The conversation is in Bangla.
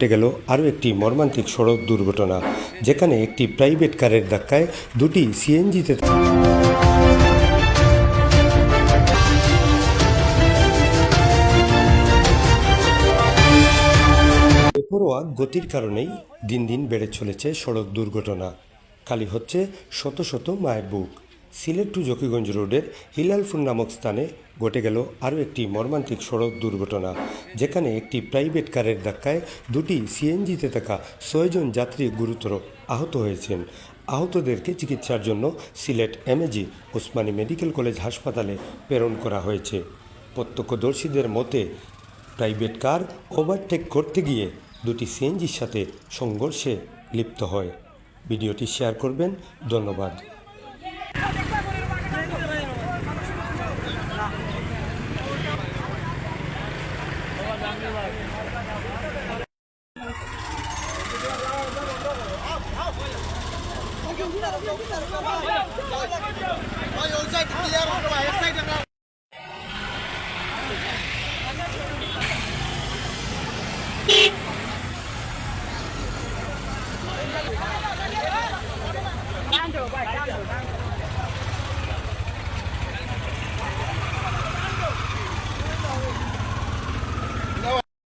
ঘটে গেল আরও একটি মর্মান্তিক সড়ক দুর্ঘটনা, যেখানে একটি প্রাইভেট কারের ধাক্কায় দুটি সিএনজিতে বেপরোয়া গতির কারণেই দিন দিন বেড়ে চলেছে সড়ক দুর্ঘটনা। খালি হচ্ছে শত শত মায়ের বুক। সিলেট টু জকিগঞ্জ রোডের হিলালপুর নামক স্থানে ঘটে গেল আরও একটি মর্মান্তিক সড়ক দুর্ঘটনা, যেখানে একটি প্রাইভেট কারের ধাক্কায় দুটি সিএনজিতে থাকা 6 জন যাত্রী গুরুতর আহত হয়েছেন। আহতদেরকে চিকিৎসার জন্য Sylhet MAG Osmani medical college হাসপাতালে প্রেরণ করা হয়েছে। প্রত্যক্ষদর্শীদের মতে, প্রাইভেট কার ওভারটেক করতে গিয়ে দুটি সিএনজির সাথে সংঘর্ষে লিপ্ত হয়। ভিডিওটি শেয়ার করবেন। ধন্যবাদ।